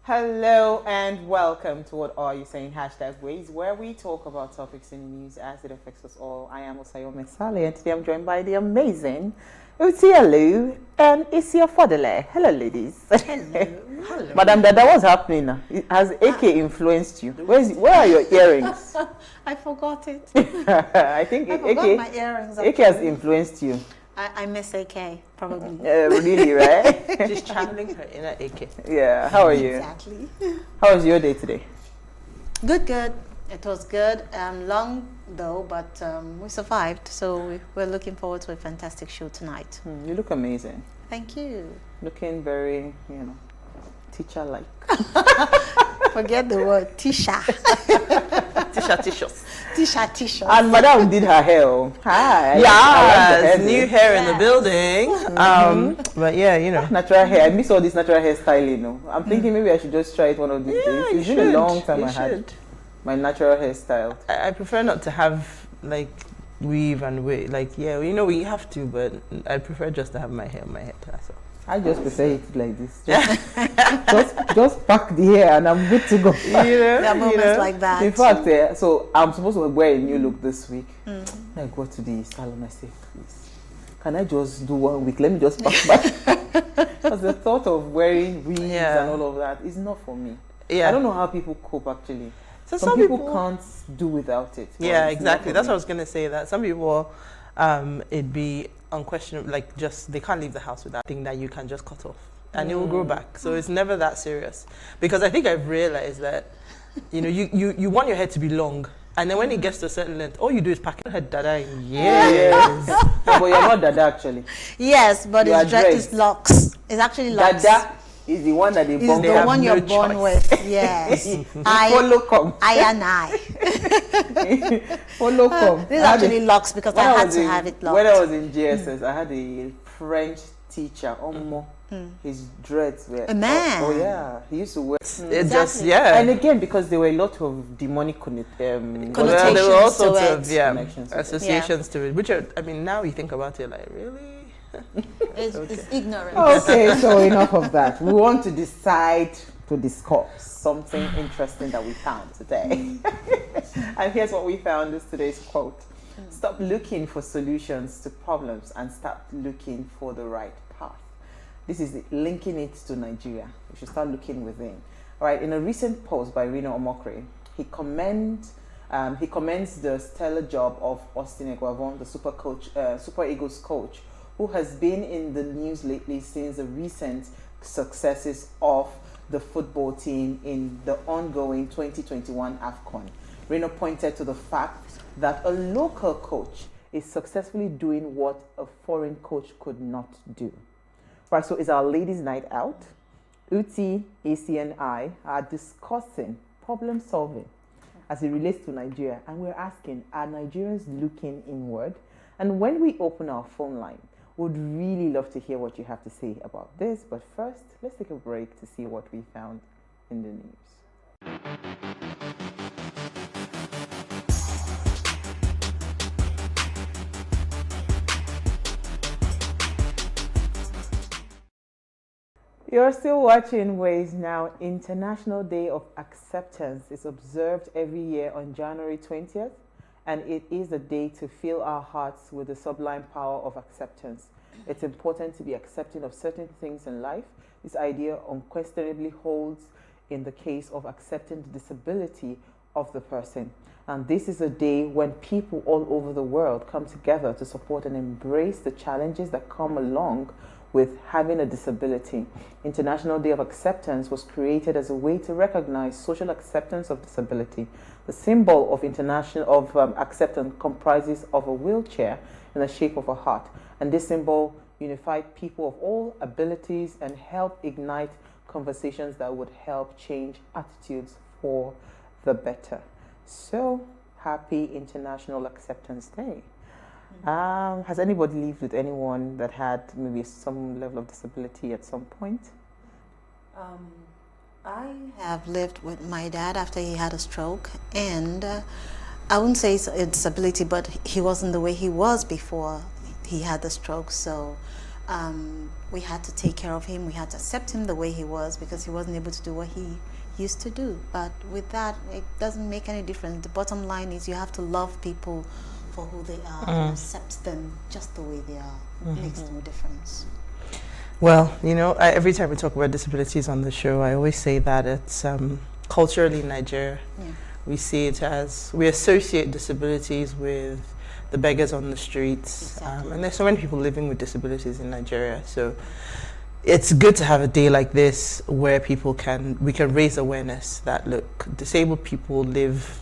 Hello and welcome to What Are You Saying? #Ways, where we talk about topics in the news as it affects us all. I am Osayome Sale, and today I'm joined by the amazing Utialu and Isia Fodele. Hello, ladies. Hello. Madam Dada, what's happening now? Has AK influenced you? Where are your earrings? I forgot it. I think I forgot my earrings. AK has influenced you. I miss AK, probably. Really, right? She's channeling her inner AK. Yeah. How are you? Exactly. How was your day today? Good. It was good. Long though, but we survived. So we're looking forward to a fantastic show tonight. You look amazing. Thank you. Looking very, teacher-like. Forget the word Tisha. Tisha. And Madam did her hair. Hi. Yeah, new hair in the building. But yeah, Natural hair. I miss all this natural hairstyling. I'm thinking maybe I should just try it one of these days. It's been a long time I had my natural hairstyle. I prefer not to have like weave and wig. We have to, but I prefer just to have my hair on my head. That's all. I just prefer it like this. Just pack the hair and I'm good to go. There are moments like that. In fact, so I'm supposed to wear a new look this week. I go to the salon. I say, please, can I just do 1 week? Let me just pack back. Because the thought of wearing wigs and all of that is not for me. Yeah. I don't know how people cope actually. So some people can't do without it. Yeah, exactly. That's what I was gonna say. That some people, it'd be unquestionable, they can't leave the house with that thing that you can just cut off and it will grow back. So it's never that serious, because I think I've realized that you want your hair to be long, and then when it gets to a certain length, all you do is pack your head dada in years. But you're not dada actually. Yes, but it's locks. It's actually locks. Dada is the one that they born. Is the one you're born with. Yes. Follow come. I. Follow come. This is actually locks because I had to have it locked. When I was in GSS, I had a French teacher. His dreads were a man. Oh yeah, he used to wear. Exactly. And again, because there were a lot of demonic connotations. There were all sorts to of associations to it. Which now you think about it, like really. It's ignorant. Okay, so enough of that. We want to decide to discuss something interesting that we found today. And here's what we found is today's quote. Stop looking for solutions to problems and start looking for the right path. This is linking it to Nigeria. We should start looking within. All right, in a recent post by Reno Omokri, he commends the stellar job of Austin Eguavon, the Super Eagles coach, who has been in the news lately since the recent successes of the football team in the ongoing 2021 AFCON. Reno pointed to the fact that a local coach is successfully doing what a foreign coach could not do. Right, so it's our ladies' night out. Uti, AC, and I are discussing problem solving as it relates to Nigeria, and we're asking, are Nigerians looking inward? And when we open our phone line, would really love to hear what you have to say about this. But first, let's take a break to see what we found in the news. You're still watching Ways Now. International Day of Acceptance is observed every year on January 20th. And it is a day to fill our hearts with the sublime power of acceptance. It's important to be accepting of certain things in life. This idea unquestionably holds in the case of accepting the disability of the person. And this is a day when people all over the world come together to support and embrace the challenges that come along with having a disability. International Day of Acceptance was created as a way to recognize social acceptance of disability. The symbol of acceptance comprises of a wheelchair in the shape of a heart, and this symbol unified people of all abilities and helped ignite conversations that would help change attitudes for the better. So, happy International Acceptance Day. Has anybody lived with anyone that had maybe some level of disability at some point? I have lived with my dad after he had a stroke, and I wouldn't say it's a disability, but he wasn't the way he was before he had the stroke. So we had to take care of him. We had to accept him the way he was because he wasn't able to do what he used to do. But with that, it doesn't make any difference. The bottom line is you have to love people for who they are and accept them just the way they are. It makes no difference. Well, you know, every time we talk about disabilities on the show, I always say that it's culturally in Nigeria. Yeah. We see it as, we associate disabilities with the beggars on the streets. Exactly. And there's so many people living with disabilities in Nigeria. So it's good to have a day like this where we can raise awareness that, look, disabled people live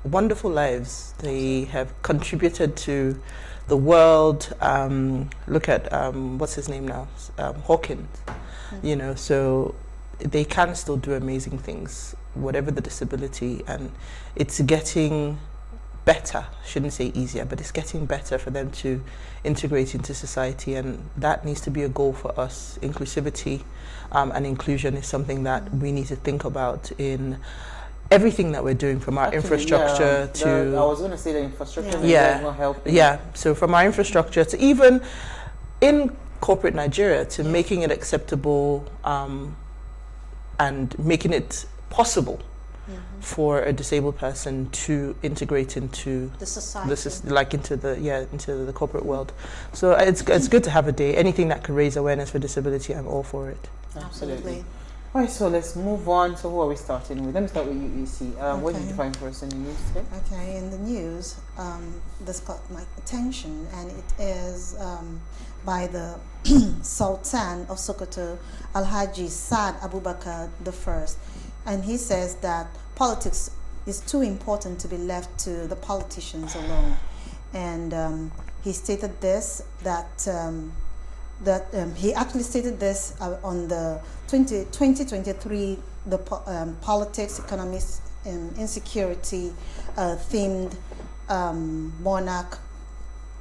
wonderful lives. They have contributed to the world. Look at, what's his name now? Hawkins. You know, so they can still do amazing things, whatever the disability, and it's getting better. Shouldn't say easier, but it's getting better for them to integrate into society, and that needs to be a goal for us. Inclusivity and inclusion is something that we need to think about in everything that we're doing, from our infrastructure to... I was going to say the infrastructure is not helping. Yeah, so from our infrastructure to even in corporate Nigeria to making it acceptable and making it possible for a disabled person to integrate into the society, into the corporate world. So it's good to have a day. Anything that could raise awareness for disability, I'm all for it. Absolutely. All right, so let's move on. So who are we starting with? Let me start with you, EC. What did you find for us in the news today? Okay, in the news, this caught my attention, and it is by the Sultan of Sokoto, Alhaji Saad Abubakar I, and he says that politics is too important to be left to the politicians alone, and he stated this he actually stated this on the 2023 politics, economics, and insecurity themed monarch,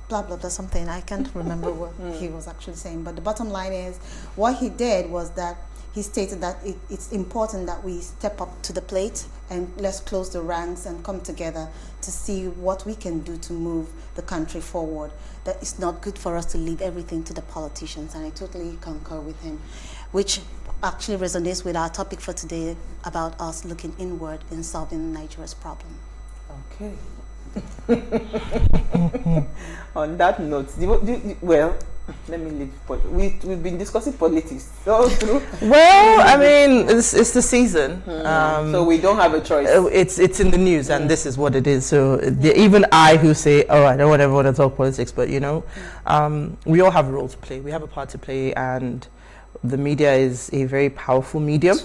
blah blah blah, something I can't remember what he was actually saying, but the bottom line is what he did was that he stated that it's important that we step up to the plate and let's close the ranks and come together to see what we can do to move the country forward. That it's not good for us to leave everything to the politicians, and I totally concur with him, which actually resonates with our topic for today about us looking inward in solving Nigeria's problem. Okay. On that note, well, let me leave. We've been discussing politics all through. Well, I mean, it's the season, so we don't have a choice. It's in the news, and this is what it is. So even I, who say, "Oh, I don't ever want to talk politics," but you know, we all have a role to play. We have a part to play, and the media is a very powerful medium.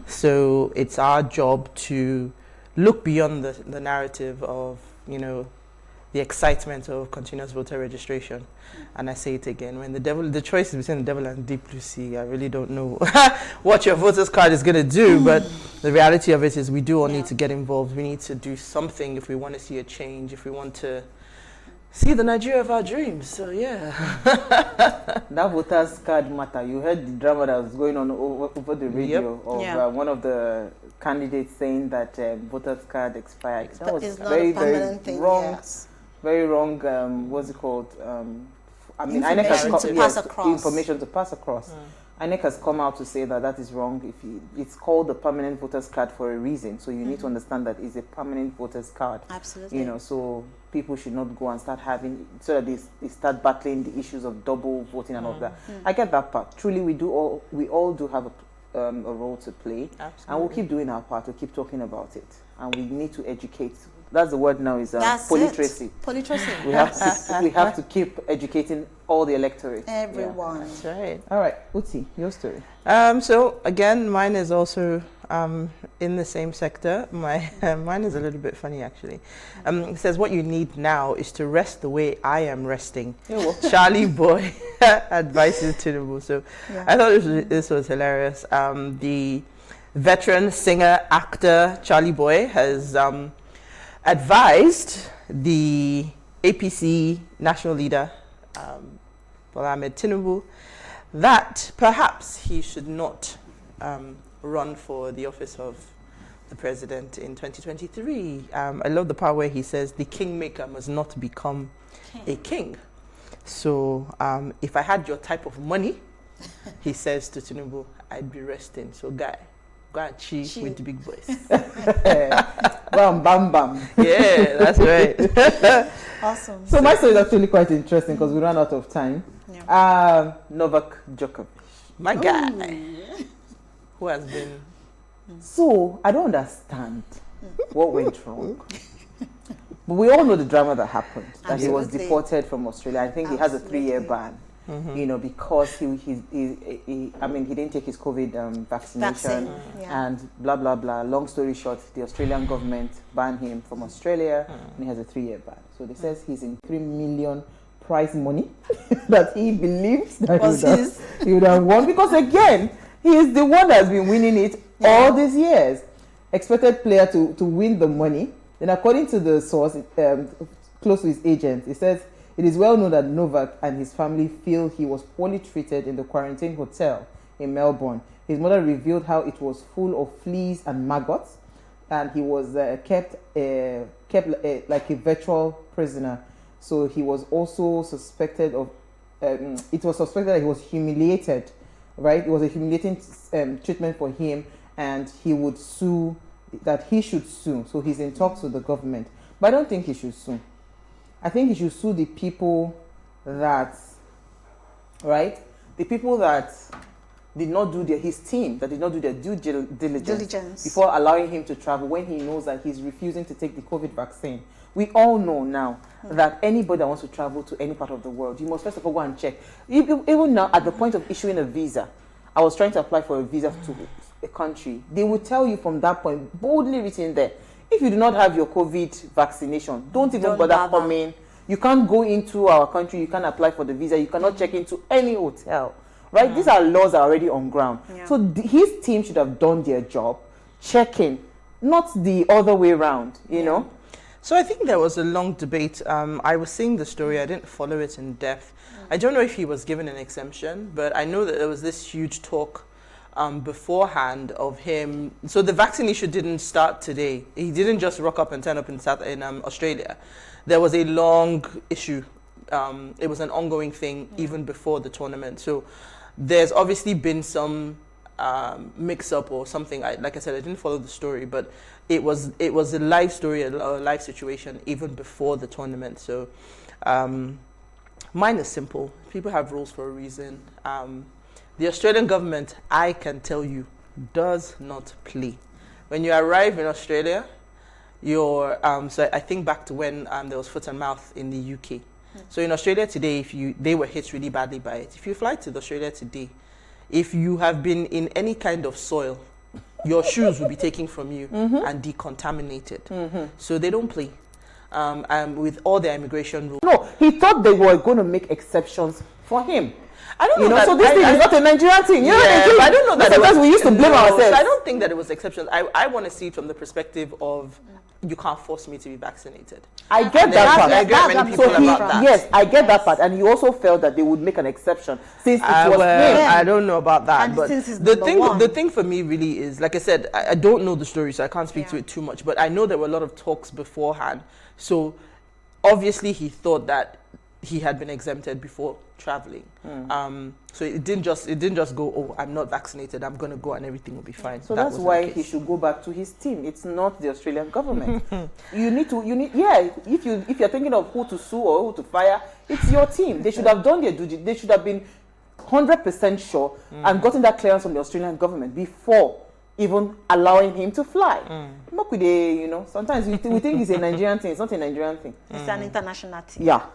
So it's our job to look beyond the narrative of, you know, the excitement of continuous voter registration. And I say it again, when the choice is between the devil and deep blue sea, I really don't know what your voter's card is going to do, but the reality of it is we do all need to get involved. We need to do something if we want to see a change, if we want to see the Nigeria of our dreams. So that voter's card matter. You heard the drama that was going on over the radio of one of the candidates saying that voter's card expired. That was very wrong. Very wrong. What's it called? I mean, INEC has information to pass across. INEC has come out to say that is wrong. It's called the permanent voter's card for a reason. So you need to understand that it's a permanent voter's card. Absolutely. You know, so people should not go and start having, so that they start battling the issues of double voting and all that. I get that part. Truly, we all do have a role to play. Absolutely. And we'll keep doing our part. We'll keep talking about it. And we need to educate. That's the word now, is polytracy. Polytracy. We have to keep educating all the electorate. Everyone. Yeah. That's right. All right, Uti, your story. So again, mine is also in the same sector. Mine is a little bit funny, actually. It says, what you need now is to rest the way I am resting. Charlie Boy advises Tinubu. So I thought this was hilarious. The veteran singer, actor Charlie Boy has advised the APC national leader, Bola Ahmed Tinubu, that perhaps he should not run for the office of the president in 2023. I love the part where he says the kingmaker must not become a king. So if I had your type of money, he says to Tinubu, I'd be resting. So guy, go and chill with the big boys. Bam, bam, bam. Yeah, that's right. Awesome. So my story is actually quite interesting because we ran out of time. Yeah. Novak Djokovic. My guy, who has been... So I don't understand what went wrong. But we all know the drama that happened. That he was Absolutely. deported from Australia. I think he has a 3-year ban. You know, because he didn't take his COVID vaccination and blah blah blah. Long story short, the Australian government banned him from Australia and he has a 3-year ban. So they says he's in $3 million prize money that he believes that he would have won, because again, he is the one that's been winning it all these years. Expected player to win the money. Then according to the source close to his agent, it says it is well known that Novak and his family feel he was poorly treated in the quarantine hotel in Melbourne. His mother revealed how it was full of fleas and maggots, and he was kept like a virtual prisoner. So he was also suspected of, it was suspected that he was humiliated, right? It was a humiliating treatment for him, and he would sue, that he should sue. So he's in talks with the government. But I don't think he should sue. I think he should sue the people that, right? The people that did not do his team, that did not do their due diligence before allowing him to travel when he knows that he's refusing to take the COVID vaccine. We all know now that anybody that wants to travel to any part of the world, you must first of all go and check. Even now, at the point of issuing a visa, I was trying to apply for a visa to a country. They will tell you from that point, boldly written there, if you do not have your COVID vaccination, don't even bother coming. You can't go into our country. You can't apply for the visa. You cannot check into any hotel. Right? These are laws that are already on ground. Yeah. So his team should have done their job, checking, not the other way around, you know? So I think there was a long debate. I was seeing the story. I didn't follow it in depth. I don't know if he was given an exemption, but I know that there was this huge talk beforehand of him. So the vaccine issue didn't start today. He didn't just rock up and turn up in Australia. There was a long issue. It was an ongoing thing even before the tournament. So there's obviously been some mix-up or something. Like I said, I didn't follow the story, but it was a live story, a live situation even before the tournament. So mine is simple. People have rules for a reason. The Australian government, I can tell you, does not play. When you arrive in Australia, you're so I think back to when there was foot and mouth in the UK. So in Australia today, they were hit really badly by it. If you fly to Australia today, if you have been in any kind of soil, your shoes will be taken from you and decontaminated. So they don't play. With all their immigration rules. No, he thought they were going to make exceptions for him. I don't know. So this thing is not a Nigerian thing. You know what I don't know that. Sometimes we used to blame ourselves. So I don't think that it was exceptions. I want to see it from the perspective of you can't force me to be vaccinated. I get that part. I get many people about that. Yes, I get that part. And you also felt that they would make an exception since it was him. I don't know about that. And but the thing for me really is, like I said, I don't know the story, so I can't speak to it too much. But I know there were a lot of talks beforehand. So obviously he thought that he had been exempted before traveling. So it didn't just go, oh, I'm not vaccinated, I'm going to go and everything will be fine. So that's why he should go back to his team. It's not the Australian government. If you're thinking of who to sue or who to fire, it's your team. They should have done their duty. They should have been 100% sure and gotten that clearance from the Australian government before even allowing him to fly. Not with sometimes we think it's a Nigerian thing. It's not a Nigerian thing. It's an international thing. Yeah.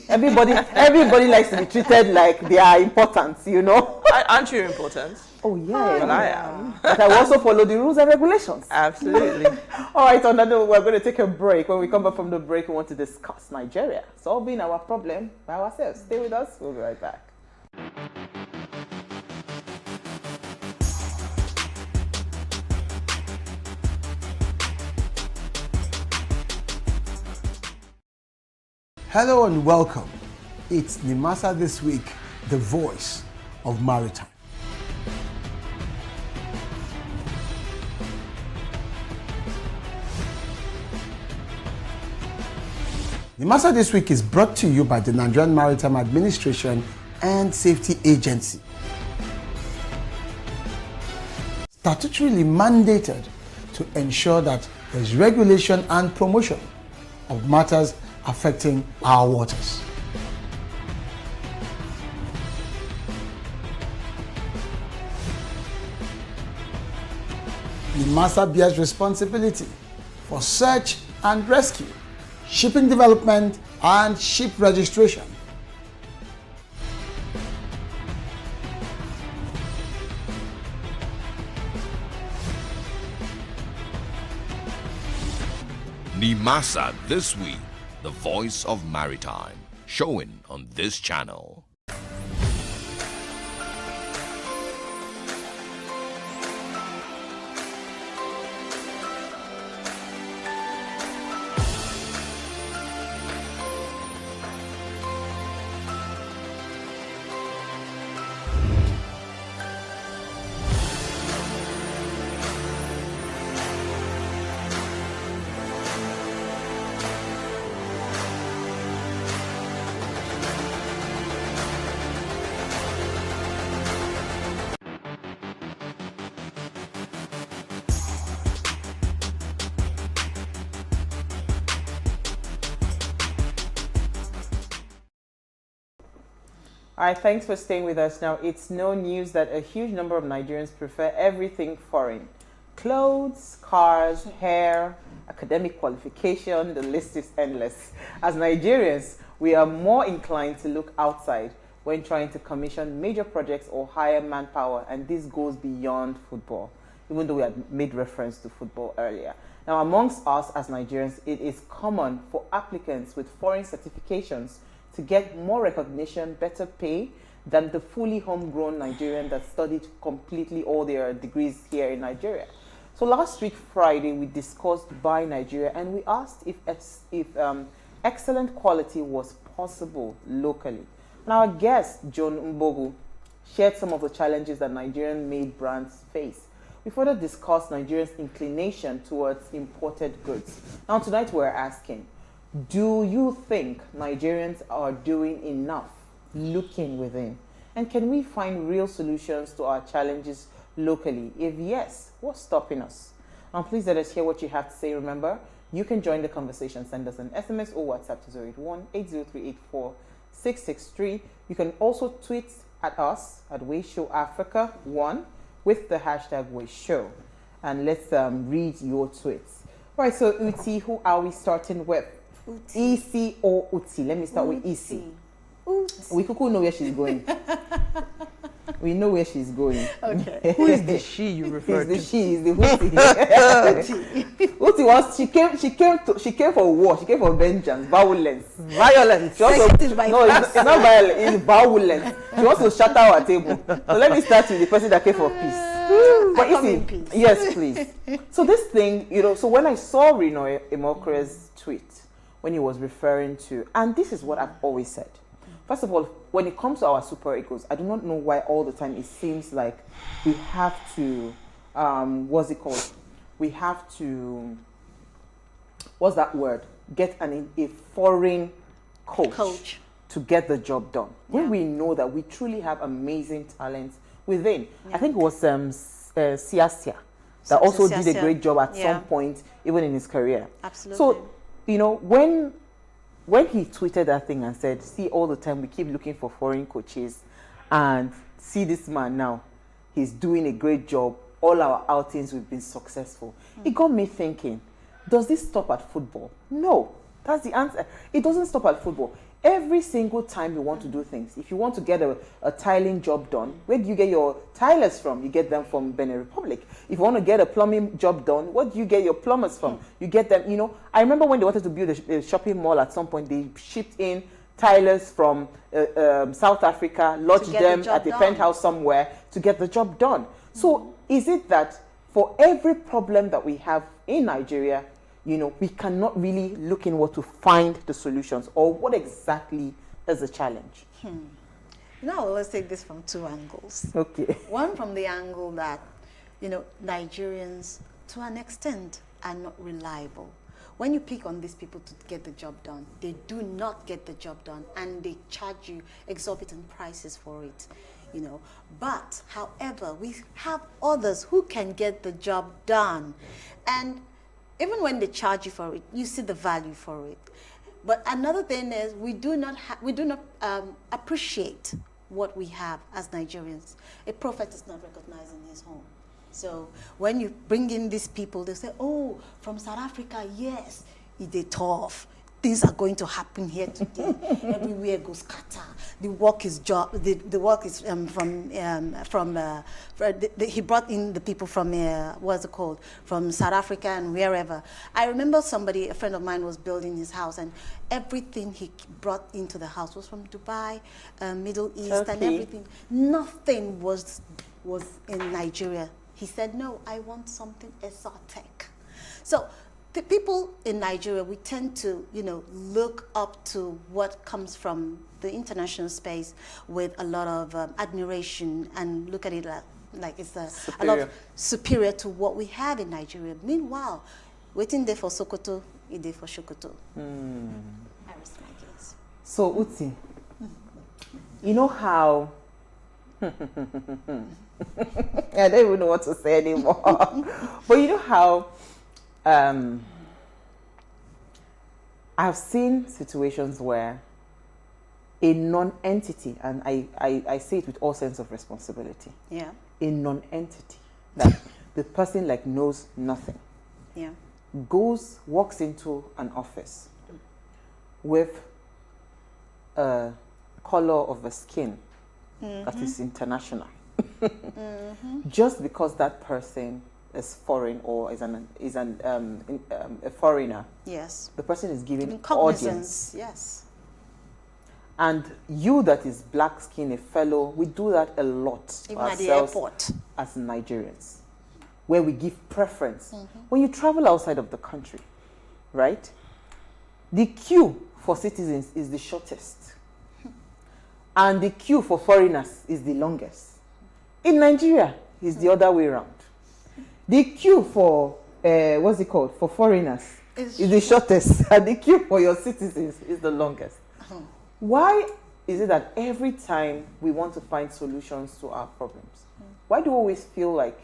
Everybody likes to be treated like they are important, you know. Aren't you important? Oh, yeah. Well, I am. But I will also follow the rules and regulations. Absolutely. All right, on that note, we're going to take a break. When we come back from the break, we want to discuss Nigeria solving our problem by ourselves. Stay with us. We'll be right back. Hello and welcome. It's Nimasa This Week, the voice of maritime. NIMASA This Week is brought to you by the Nigerian Maritime Administration and Safety Agency. Statutorily mandated to ensure that there's regulation and promotion of matters affecting our waters. NIMASA bears responsibility for search and rescue, shipping development, and ship registration. NIMASA This Week, the voice of maritime, showing on this channel. All right, thanks for staying with us. Now, it's no news that a huge number of Nigerians prefer everything foreign. Clothes, cars, hair, academic qualification, the list is endless. As Nigerians, we are more inclined to look outside when trying to commission major projects or hire manpower, and this goes beyond football, even though we had made reference to football earlier. Now, amongst us as Nigerians, it is common for applicants with foreign certifications to get more recognition, better pay than the fully homegrown Nigerian that studied completely all their degrees here in Nigeria. So last week, Friday, we discussed Buy Nigeria, and we asked if excellent quality was possible locally. And our guest, John Mbogu, shared some of the challenges that Nigerian-made brands face. We further discussed Nigerians' inclination towards imported goods. Now tonight we're asking, do you think Nigerians are doing enough looking within? And can we find real solutions to our challenges locally? If yes, what's stopping us? And please let us hear what you have to say. Remember, you can join the conversation. Send us an SMS or WhatsApp to 081-803-84663. You can also tweet at us at WayShowAfrica1 with the hashtag WayShow. And let's read your tweets. All right, so Uti, who are we starting with? EC or Uti? Let me start with EC. We could know where she's going. We know where she's going. Okay. Who is the she you refer to? The she is the Uti. Uti was she came for war. She came for vengeance, violence. She also, no, it's not violence. It's violence. She wants to shatter our table. So let me start with the person that came for peace. But you see, yes, please. So this thing, so when I saw Rino Imokre's tweet, when he was referring to, and this is what I've always said. First of all, when it comes to our super egos, I do not know why all the time it seems like we have to, what's it called? We have to, what's that word? Get a foreign coach to get the job done. Yeah. When we know that we truly have amazing talents within. Yeah. I think it was Siasia that also did a great job at some point, even in his career. Absolutely. So, when he tweeted that thing and said, see, all the time we keep looking for foreign coaches, and see this man now, he's doing a great job. All our outings, we've been successful. It got me thinking, does this stop at football? No, that's the answer. It doesn't stop at football. Every single time you want to do things, if you want to get a tiling job done, where do you get your tilers from? You get them from Benin Republic. If you want to get a plumbing job done, what do you get your plumbers from? You get them, I remember when they wanted to build a shopping mall at some point, they shipped in tilers from South Africa, lodged them at a penthouse somewhere to get the job done. So is it that for every problem that we have in Nigeria, we cannot really look inward to find the solutions, or what exactly is the challenge? Now let's take this from two angles. Okay. One from the angle that, Nigerians, to an extent, are not reliable. when you pick on these people to get the job done, they do not get the job done, and they charge you exorbitant prices for it, you know. But however, we have others who can get the job done, and even when they charge you for it, you see the value for it. But another thing is we do not appreciate what we have as Nigerians. A prophet is not recognized in his home. So when you bring in these people, they say, oh, from South Africa, yes, they're tough. Things are going to happen here today. Everywhere goes scatter. The work is he brought in the people from what's it called, from South Africa and wherever. I remember a friend of mine was building his house, and everything he brought into the house was from Dubai, Middle East, Turkey. and everything. Nothing was in Nigeria. He said, no, I want something exotic. So the people in Nigeria, we tend to, look up to what comes from the international space with a lot of admiration, and look at it like it's a lot superior to what we have in Nigeria. Meanwhile, waiting there for Sokoto, it's there for Shokoto. I rest my case. So, Uti, you know how... I don't even know what to say anymore. But you know how I've seen situations where a non-entity, and I say it with all sense of responsibility, Yeah. a non-entity, that the person knows nothing, Yeah. walks into an office with a color of the skin that is international. Just because that person is foreign or is a foreigner, Yes. the person is given Cognizance. audience. Yes. And you that is black skin, a fellow, we do that a lot Even at the ourselves airport. as Nigerians, where we give preference. When you travel outside of the country, right, the queue for citizens is the shortest. And the queue for foreigners is the longest. In Nigeria, it's the other way around. The queue for, for foreigners is the shortest, and the queue for your citizens is the longest. Why is it that every time we want to find solutions to our problems, why do we always feel like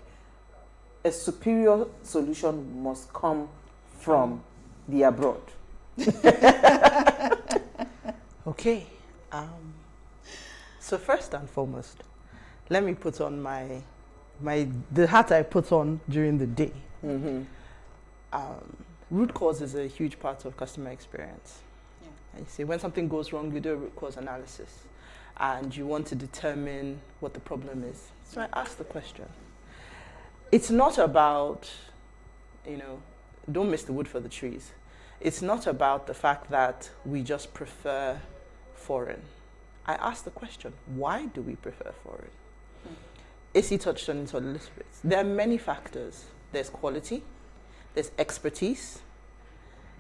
a superior solution must come from the abroad? Okay. So first and foremost, let me put on the hat I put on during the day. Root cause is a huge part of customer experience. Yeah. And you see, when something goes wrong, you do a root cause analysis, and you want to determine what the problem is. So I ask the question. It's not about, don't miss the wood for the trees. It's not about the fact that we just prefer foreign. I ask the question, why do we prefer foreign? AC touched on it a little bit. There are many factors. There's quality, there's expertise.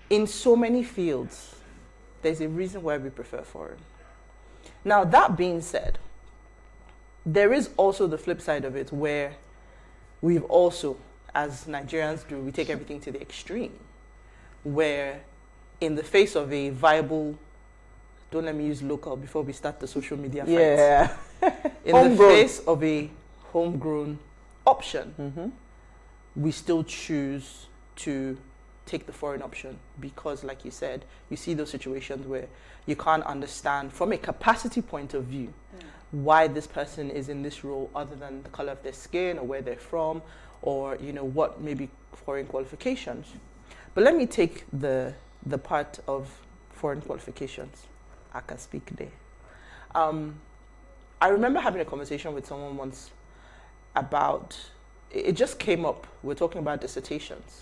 In so many fields, there's a reason why we prefer foreign. Now, that being said, there is also the flip side of it, where we've also, as Nigerians do, we take everything to the extreme, where in the face of a viable, don't let me use local before we start the social media fight. Yeah. In the face of a homegrown option, we still choose to take the foreign option because, like you said, you see those situations where you can't understand from a capacity point of view why this person is in this role other than the color of their skin or where they're from or, what maybe foreign qualifications. But let me take the part of foreign qualifications. I can speak there. I remember having a conversation with someone once about, it just came up, we're talking about dissertations.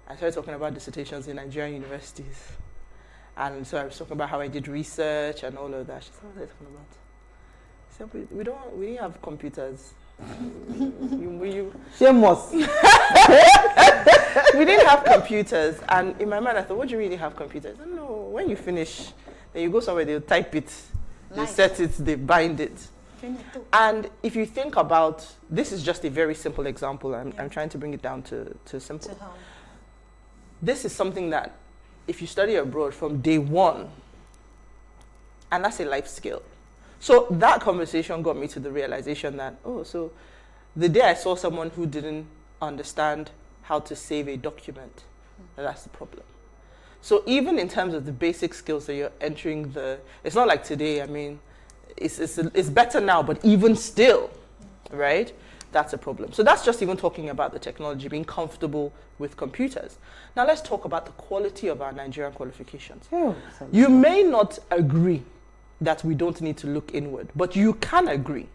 I started talking about dissertations in Nigerian universities. And so I was talking about how I did research and all of that. She said, what are they talking about? I said, we didn't have computers. Shame us. We didn't have computers. And in my mind, I thought, what do you really have computers? I don't know. When you finish, then you go somewhere, they'll type it, they set it, they bind it. And if you think about, this is just a very simple example. I'm trying to bring it down to simple. this is something that if you study abroad from day one, and that's a life skill. So that conversation got me to the realization that, so the day I saw someone who didn't understand how to save a document, that's the problem. So even in terms of the basic skills that you're entering it's not like today, I mean, it's better now, but even still, right? That's a problem. So that's just even talking about the technology, being comfortable with computers. Now let's talk about the quality of our Nigerian qualifications. You may not agree that we don't need to look inward, but you can agree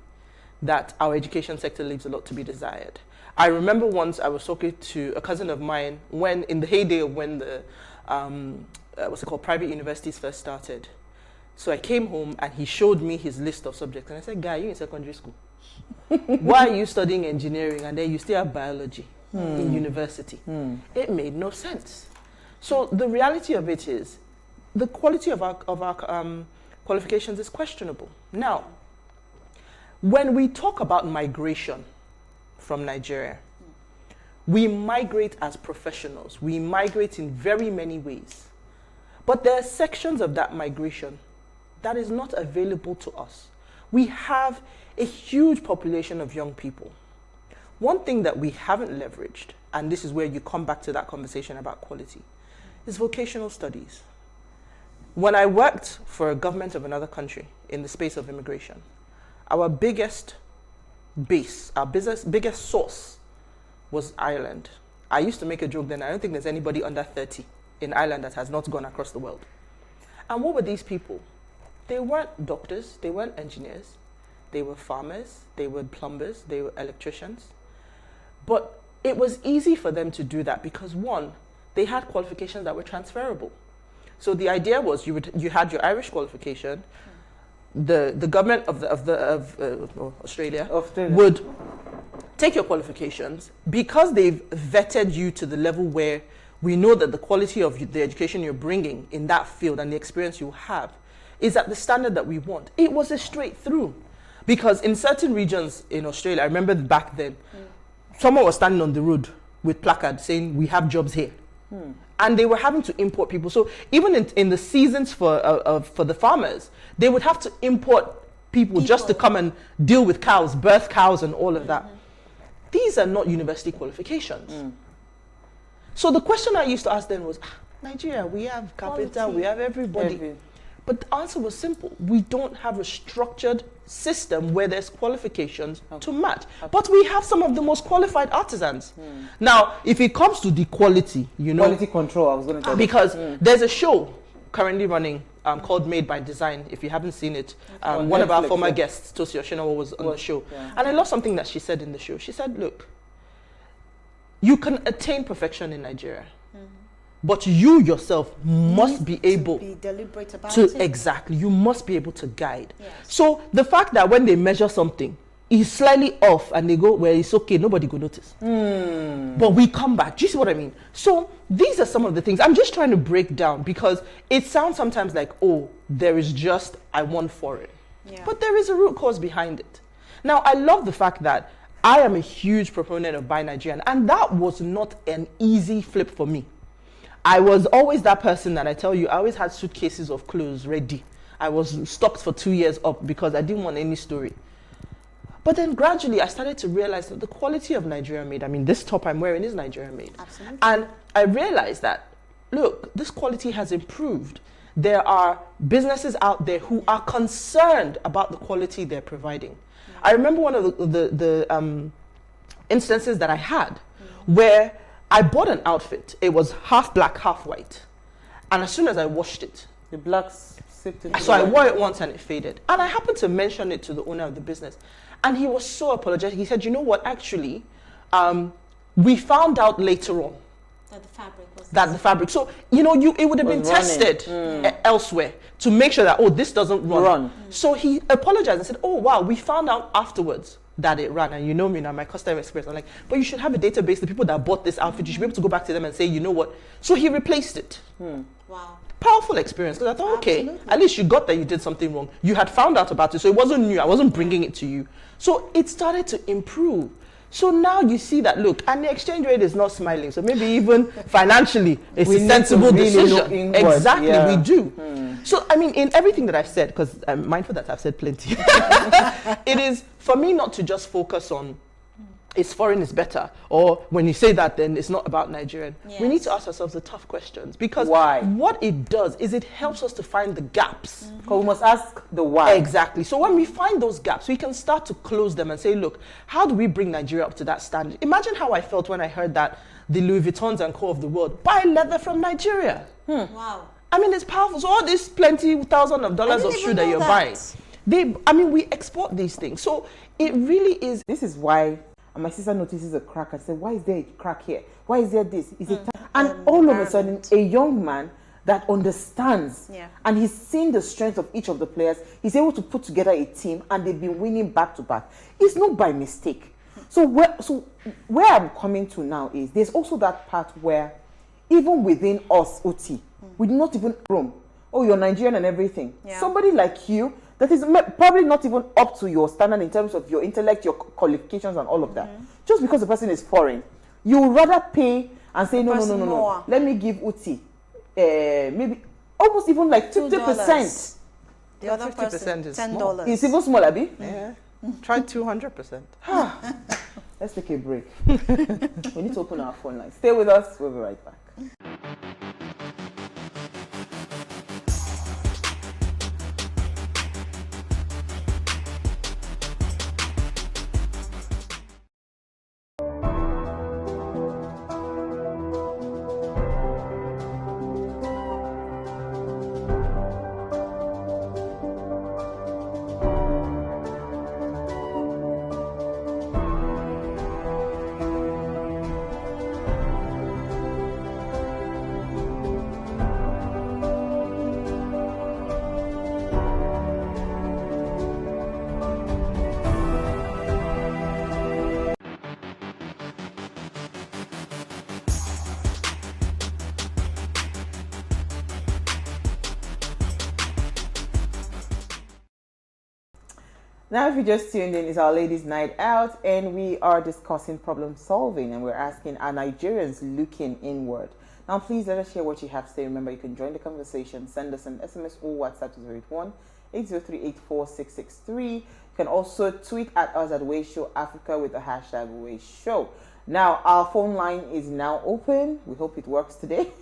that our education sector leaves a lot to be desired. I remember once I was talking to a cousin of mine when, in the heyday of when the, private universities first started. So I came home and he showed me his list of subjects. And I said, guy, you're in secondary school. Why are you studying engineering and then you still have biology in university? It made no sense. So the reality of it is, the quality of our qualifications is questionable. Now, when we talk about migration from Nigeria, we migrate as professionals. We migrate in very many ways. But there are sections of that migration that is not available to us. We have a huge population of young people. One thing that we haven't leveraged, and this is where you come back to that conversation about quality, is vocational studies. When I worked for a government of another country in the space of immigration, our biggest base, our biggest source was Ireland. I used to make a joke then, I don't think there's anybody under 30 in Ireland that has not gone across the world. And what were these people? They weren't doctors, they weren't engineers, they were farmers, they were plumbers, they were electricians. But it was easy for them to do that because, one, they had qualifications that were transferable. So the idea was you had your Irish qualification, the government of Australia would take your qualifications because they've vetted you to the level where we know that the quality of the education you're bringing in that field and the experience you have is at the standard that we want. It was a straight through. Because in certain regions in Australia, I remember back then, someone was standing on the road with placards saying, we have jobs here. And they were having to import people. So even in the seasons for the farmers, they would have to import people just to come and deal with cows, birth cows and all of that. These are not university qualifications. So the question I used to ask then was, Nigeria, we have capital, we have everybody. But the answer was simple. We don't have a structured system where there's qualifications to match. But we have some of the most qualified artisans. Now, if it comes to the quality, quality control, I was going to tell you. Because there's a show currently running called Made by Design. If you haven't seen it, one of our former guests, Tosi Oshinawa, was on the show. And I love something that she said in the show. She said, look, you can attain perfection in Nigeria. But you yourself must be able to be deliberate about to it. Exactly. You must be able to guide. So the fact that when they measure something, it's slightly off and they go, well, it's okay, nobody will notice. But we come back. Do you see what I mean? So these are some of the things I'm just trying to break down because it sounds sometimes like, oh, there is just, I want for it. But there is a root cause behind it. Now, I love the fact that I am a huge proponent of Buy Nigerian, and that was not an easy flip for me. I was always that person that I tell you, I always had suitcases of clothes ready. I was stocked for 2 years up because I didn't want any story. But then gradually I started to realize that the quality of Nigeria made, I mean, this top I'm wearing is Nigeria made. Absolutely. And I realized that, look, this quality has improved. There are businesses out there who are concerned about the quality they're providing. I remember one of the instances that I had where I bought an outfit. It was half black, half white. And as soon as I washed it, the blacks sipped into so I wore it once and it faded. And I happened to mention it to the owner of the business. And he was so apologetic. He said, you know what, actually, we found out later on that the fabric was the fabric. So, it would have been tested elsewhere to make sure that, this doesn't run. So he apologized and said, oh, wow, we found out afterwards that it ran. And you know me now, my customer experience. I'm like, but you should have a database. The people that bought this outfit, you should be able to go back to them and say, you know what? So he replaced it. Wow. Powerful experience. Because I thought, okay, at least you got that you did something wrong. You had found out about it. So it wasn't new. I wasn't bringing it to you. So it started to improve. So now you see that, look, and the exchange rate is not smiling. So maybe even financially, it's We a need to sensible really decision. look inward, Exactly, yeah. we do. So, I mean, in everything that I've said, because I'm mindful that I've said plenty, it is for me not to just focus on is foreign is better, or when you say that, then it's not about Nigerian. Yes. We need to ask ourselves the tough questions, because Why? what it does is it helps us to find the gaps. Because we must ask the why. Exactly. So when we find those gaps, we can start to close them and say, look, how do we bring Nigeria up to that standard? Imagine how I felt when I heard that the Louis Vuittons and Co. of the world buy leather from Nigeria. Wow. I mean, it's powerful. So all this plenty thousands of dollars of didn't shoe even that know you're that. buying, we export these things. So it really is. This is why my sister notices a crack and says, why is there a crack here? Why is there this? Is it and all of a sudden, a young man that understands and he's seen the strength of each of the players, he's able to put together a team, and they've been winning back to back. It's not by mistake. So where I'm coming to now is there's also that part where even within us, OT, we do not even room. Oh, you're Nigerian and everything. Yeah. Somebody like you that is probably not even up to your standard in terms of your intellect, your qualifications and all of that. Just because the person is foreign, you would rather pay and say, no. more. Let me give Uti maybe almost even like 50%. The other 50% person, is $10. It's even smaller, Abi. Yeah. Try 200%. Let's take a break. We need to open our phone line. Stay with us. We'll be right back. Now, if you just tuned in, it's our ladies' night out, and we are discussing problem solving, and we're asking, are Nigerians looking inward? Now, please let us share what you have to say. Remember, you can join the conversation. Send us an SMS or WhatsApp to 081-803-84663. You can also tweet at us at PlusTvAfrica with the hashtag #WayShow. Now, our phone line is now open. We hope it works today.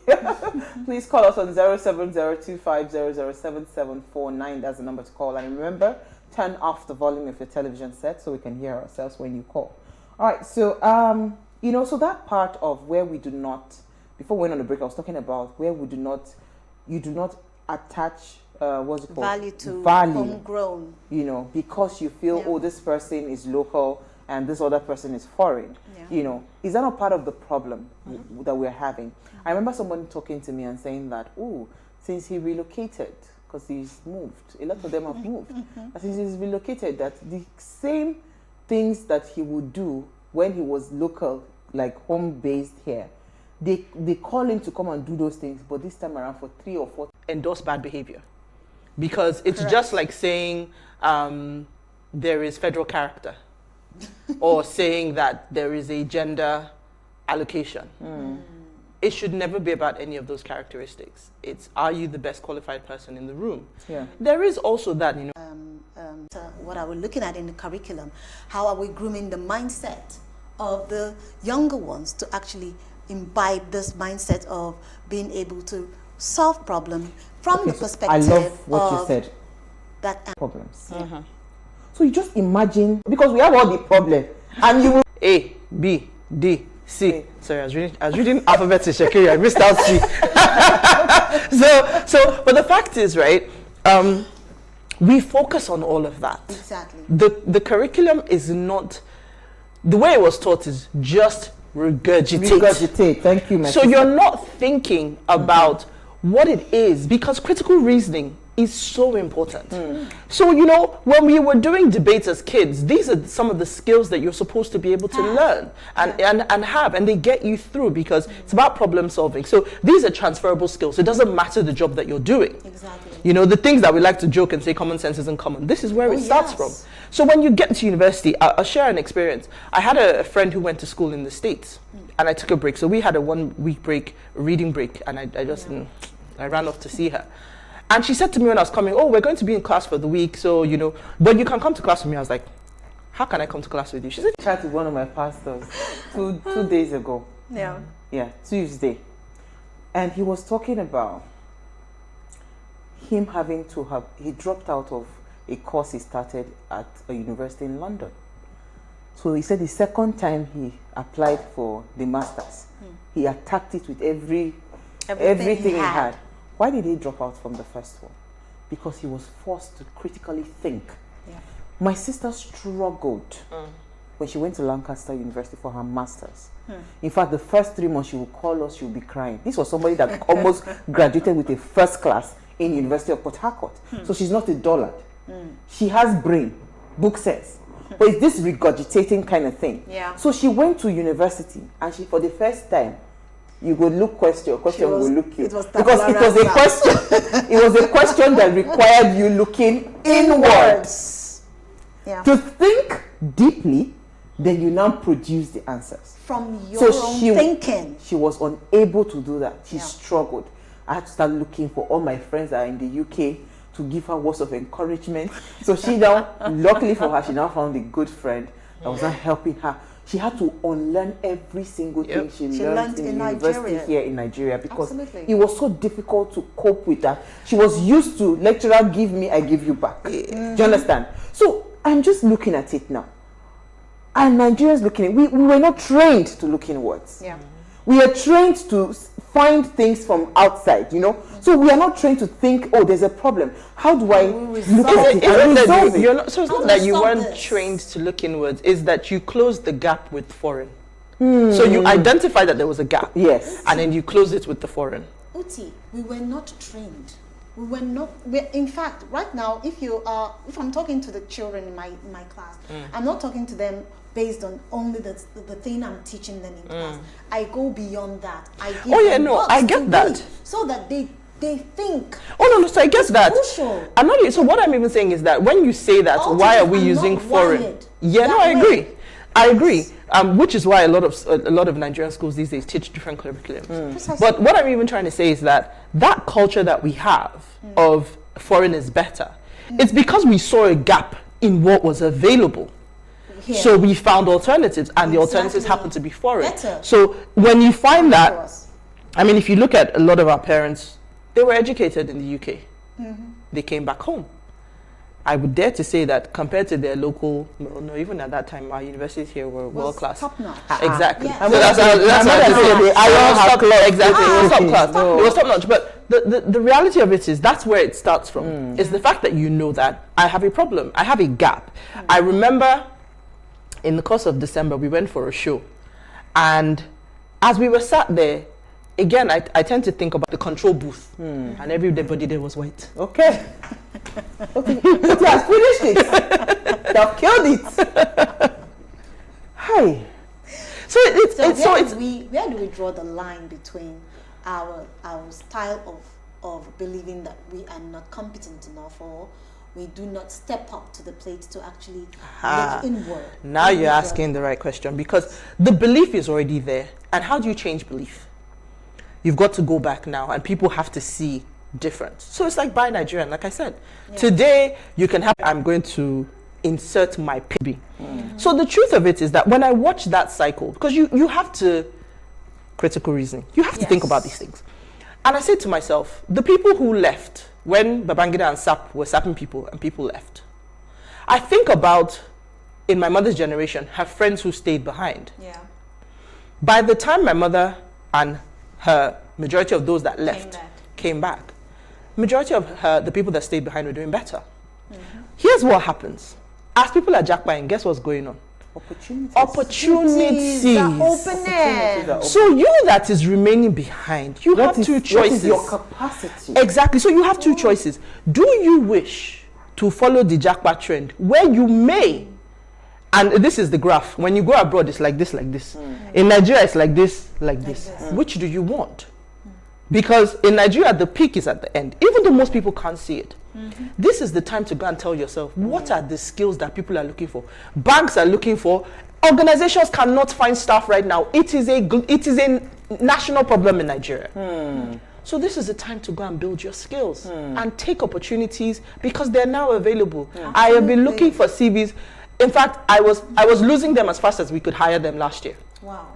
Please call us on 07025007749. That's the number to call. And remember, turn off the volume of your television set so we can hear ourselves when you call. All right, so so that part of where we do not, before we went on the break, I was talking about where we do not, you do not attach what's it called? Value to homegrown. Because you feel, oh, this person is local and this other person is foreign. Yeah. Is that not part of the problem that we're having? I remember someone talking to me and saying that, oh, since he relocated, because he's moved, a lot of them have moved, and since he's relocated, that the same things that he would do when he was local, like home-based here, they call him to come and do those things, but this time around for 3 or 4 endorse bad behavior, because it's just like saying there is federal character or saying that there is a gender allocation. It should never be about any of those characteristics. It's, are you the best qualified person in the room? Yeah. There is also that, What are we looking at in the curriculum? How are we grooming the mindset of the younger ones to actually imbibe this mindset of being able to solve problems from the perspective I love what you said. That problems. So you just imagine, because we have all the problem, and you will A, B, D, C. Sorry, I was reading alphabets in Shakiri. I missed out C. But the fact is, right, we focus on all of that. Exactly. The curriculum is not, the way it was taught is just regurgitate. Thank you, my So sister. you're not thinking about what it is, because critical reasoning is so important. So, you know, when we were doing debates as kids, these are some of the skills that you're supposed to be able to learn and have, and they get you through because it's about problem solving. So these are transferable skills. It doesn't matter the job that you're doing. Exactly. You know, the things that we like to joke and say common sense isn't common. This is where it starts from. So when you get to university, I'll share an experience. I had a friend who went to school in the States and I took a break. So we had a 1 week break, a reading break, and I just, I ran off to see her. And she said to me when I was coming, oh, we're going to be in class for the week, so, you know, but you can come to class with me. I was like, how can I come to class with you? She said, I chatted with one of my pastors two days ago. Yeah. Yeah, Tuesday. And he was talking about him having to have, he dropped out of a course he started at a university in London. So he said the second time he applied for the master's, he attacked it with everything he had. Why did he drop out from the first one? Because he was forced to critically think. Yeah. My sister struggled when she went to Lancaster University for her master's. In fact, the first 3 months she would call us, she would be crying. This was somebody that almost graduated with a first class in University of Port Harcourt. So she's not a dullard. She has brain, book says. But it's this regurgitating kind of thing. Yeah. So she went to university and she, for the first time, you go look question will look you. It was because it was a question. It was a question that required you looking inwards. Yeah. To think deeply, then you now produce the answers. From your own thinking. She was unable to do that. She Yeah. struggled. I had to start looking for all my friends that are in the UK to give her words of encouragement. So she now, luckily for her, she now found a good friend that was not helping her. She had to unlearn every single thing she learned in university here in Nigeria because it was so difficult to cope with that. She was used to lecturer give me, I give you back. Do you understand? So I'm just looking at it now. And Nigerians looking at it, we were not trained to look inwards. Yeah. We are trained to find things from outside, you know. So we are not trained to think, oh, there's a problem. How do I look at it and resolve it? So it's not that you weren't trained to look inwards, it's that you closed the gap with foreign. So you identified that there was a gap. Yes. And then you close it with the foreign. Uti, we were not trained. We were not. In fact, right now, if I'm talking to the children in my class, I'm not talking to them based on only the thing I'm teaching them in class. I go beyond that. I give them books I get to that. read so that they think. Oh no, so I get that. Crucial. I'm not. So what I'm even saying is that when you say that, why are we using foreign? Yeah, no, I agree. I agree. Which is why a lot of Nigerian schools these days teach different curriculums. But what I'm even trying to say is that culture that we have of foreign is better. It's because we saw a gap in what was available. Here. So we found alternatives, and the alternatives happen to be foreign. Better. So when you find that, I mean, if you look at a lot of our parents, they were educated in the UK. They came back home. I would dare to say that compared to their local, no, even at that time, our universities here were world class. Top notch. Exactly. Yes. So that's exactly. It was top class. It was top notch. But the reality of it is that's where it starts from. Is the fact that you know that I have a problem. I have a gap. I remember in the course of December, we went for a show. And as we were sat there, again, I tend to think about the control booth. And everybody there was white. Okay. It has finished it. They've killed it. Hi. Where do we draw the line between our style of believing that we are not competent enough, or we do not step up to the plate to actually look inward? Now you're asking the right question, because the belief is already there. And how do you change belief? You've got to go back now, and people have to see different. So it's like buy Nigerian, like I said. Yeah. Today, you can have, I'm going to insert my PB. So the truth of it is that when I watch that cycle, because you have to, critical reasoning, you have to think about these things. And I said to myself, the people who left, when Babangida and SAP were sapping people and people left, I think about, in my mother's generation, her friends who stayed behind. Yeah. By the time my mother and her majority of those that left came back, majority of the people that stayed behind were doing better. Here's what happens. As people are jackpying, guess what's going on? Opportunities. are opening. So you that is remaining behind, you have two choices. What is your capacity? Exactly. So you have two choices. Do you wish to follow the jackpot trend where you may, and this is the graph, when you go abroad it's like this, like this. In Nigeria it's like this, like this. Which do you want? Because in Nigeria the peak is at the end, even though most people can't see it. This is the time to go and tell yourself, what are the skills that people are looking for? Banks are looking for. Organizations cannot find staff right now. It is a national problem in Nigeria. So this is the time to go and build your skills and take opportunities because they're now available. I have been looking for CVs. In fact, I was losing them as fast as we could hire them last year. Wow.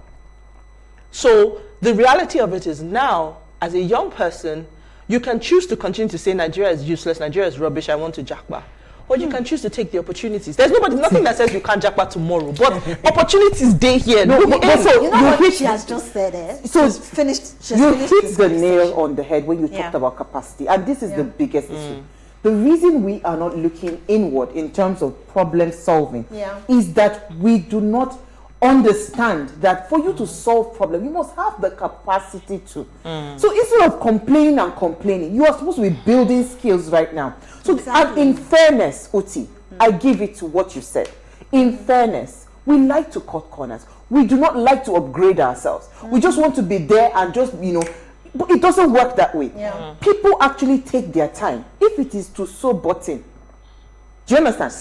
So the reality of it is now, as a young person, you can choose to continue to say Nigeria is useless, Nigeria is rubbish, I want to jackpot. Or you can choose to take the opportunities. There's nothing that says you can't jackpot tomorrow, but opportunities day here. So you know what she has just said. So she's finished. You hit the nail on the head when you talked about capacity, and this is the biggest issue. The reason we are not looking inward in terms of problem solving is that we do not understand that for you to solve problem, you must have the capacity to. So instead of complaining, you are supposed to be building skills right now. So and in fairness, Uti, I give it to what you said. In fairness, we like to cut corners. We do not like to upgrade ourselves. We just want to be there and just, but it doesn't work that way. People actually take their time. If it is to sew button, do you understand?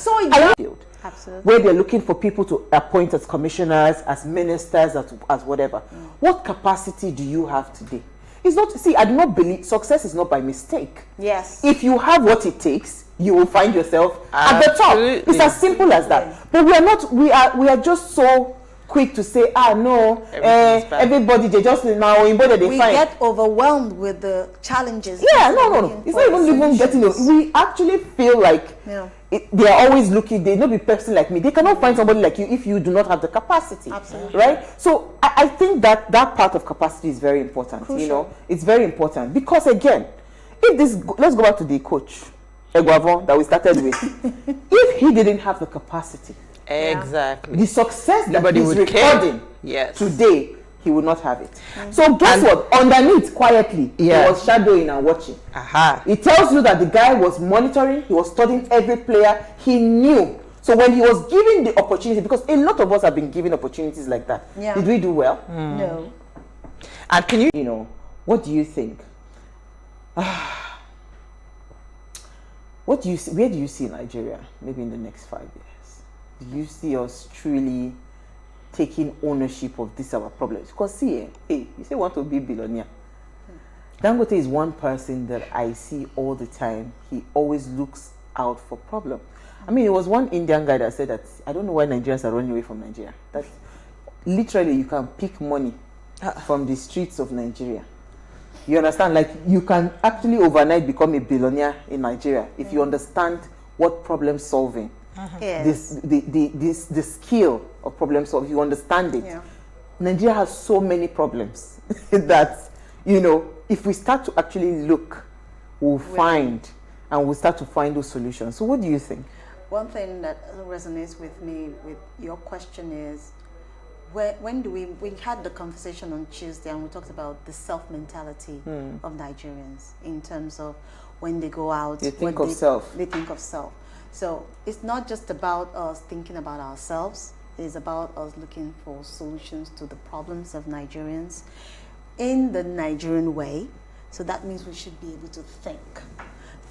Absolutely. Where they're looking for people to appoint as commissioners, as ministers, as whatever. What capacity do you have today? It's not, I do not believe success is not by mistake. Yes. If you have what it takes, you will find yourself at the top. It's as simple as that. But we are not, we are just so quick to say, no, everybody, they just now, we get overwhelmed with the challenges. Yeah, no. It's not even getting it. We actually feel like they are always looking, they not be person like me. They cannot find somebody like you if you do not have the capacity. Absolutely. Right? So I think that part of capacity is very important. Crucial. It's very important. Because again, let's go back to the coach, Eguavon, that we started with. If he didn't have the capacity, exactly, the success that nobody he's would recording today, he would not have it. So guess what? Underneath, quietly, he was shadowing and watching. It tells you that the guy was monitoring, he was studying every player, he knew. So when he was given the opportunity, because a lot of us have been given opportunities like that, did we do well? No. And can you, what do you think? What do you see? Where do you see Nigeria maybe in the next 5 years? Do you see us truly taking ownership of this our problems? Because see, you say want to be billionaire. Dangote is one person that I see all the time. He always looks out for problem. I mean, it was one Indian guy that said that I don't know why Nigerians are running away from Nigeria. That literally you can pick money from the streets of Nigeria. You understand? Like you can actually overnight become a billionaire in Nigeria if you understand what problem solving. The skill of problem solving, you understand it. Nigeria has so many problems that if we start to actually look, we'll find those solutions. So what do you think? One thing that resonates with me with your question is, when do we had the conversation on Tuesday and we talked about the self mentality of Nigerians in terms of when they go out, they think of self. They think of self. So it's not just about us thinking about ourselves. It's about us looking for solutions to the problems of Nigerians in the Nigerian way. So that means we should be able to think.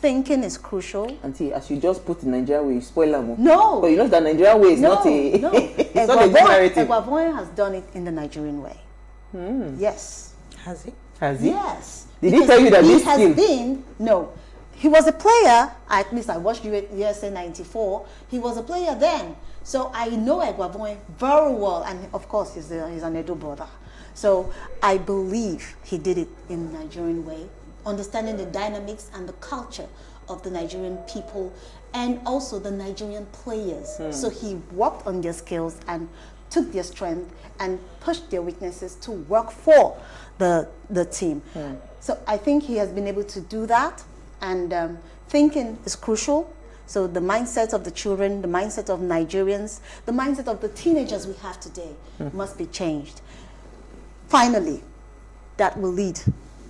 Thinking is crucial. Auntie, as you just put the Nigerian way, you spoil them. No. But you know that Nigerian way is not a it's not a narrative. Eguavon has done it in the Nigerian way. Yes. Has he? Has he? Yes. Did he tell you that this has been? No. He was a player, at least I watched USA 94. He was a player then. So I know Eguavon very well. And of course, he's an Edo brother. So I believe he did it in the Nigerian way, understanding the dynamics and the culture of the Nigerian people and also the Nigerian players. So he worked on their skills and took their strength and pushed their weaknesses to work for the team. So I think he has been able to do that. And thinking is crucial. So the mindset of the children, the mindset of Nigerians, the mindset of the teenagers we have today must be changed. Finally, that will lead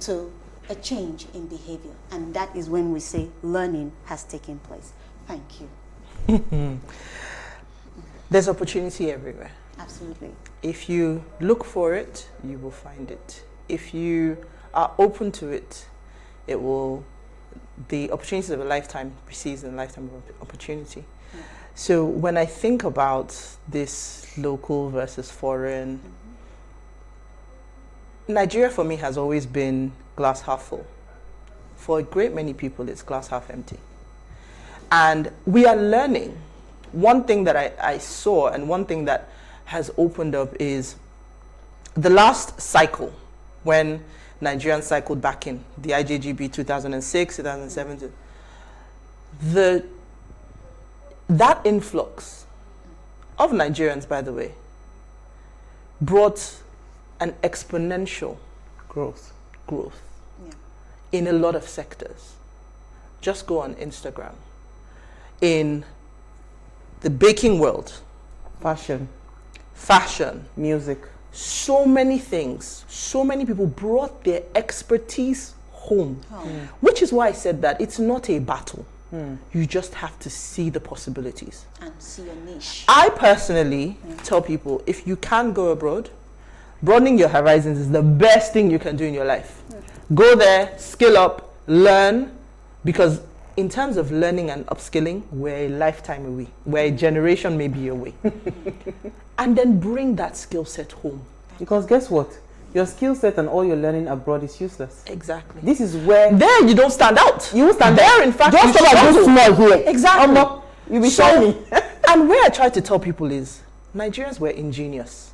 to a change in behavior. And that is when we say learning has taken place. Thank you. There's opportunity everywhere. Absolutely. If you look for it, you will find it. If you are open to it, the opportunities of a lifetime precedes a lifetime of opportunity. Yeah. So when I think about this local versus foreign, Nigeria for me has always been glass half full. For a great many people, it's glass half empty. And we are learning. One thing that I saw and one thing that has opened up is the last cycle when Nigerians cycled back in, the IJGB 2006, 2007. That influx of Nigerians, by the way, brought an exponential growth in a lot of sectors. Just go on Instagram. In the baking world, fashion, music, so many things, so many people brought their expertise home, which is why I said that it's not a battle. You just have to see the possibilities and see your niche. I personally tell people, if you can go abroad, broadening your horizons is the best thing you can do in your life. Go there, skill up, learn, because in terms of learning and upskilling, we're a lifetime away. We're a generation maybe away. And then bring that skill set home. Because guess what? Your skill set and all you're learning abroad is useless. Exactly. This is where... There you don't stand out. You stand there, in fact, just about this small here. Exactly. You'll be shining. And where I try to tell people is, Nigerians were ingenious.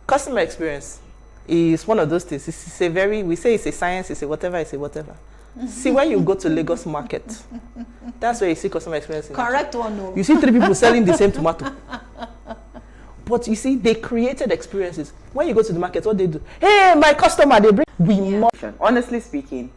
Customer experience is one of those things. It's a very, we say it's a science, it's a whatever. See, when you go to Lagos market, that's where you see customer experience. Correct one, no. You see 3 people selling the same tomato. But you see, they created experiences. When you go to the market, what they do? Hey, my customer, they bring... Honestly speaking,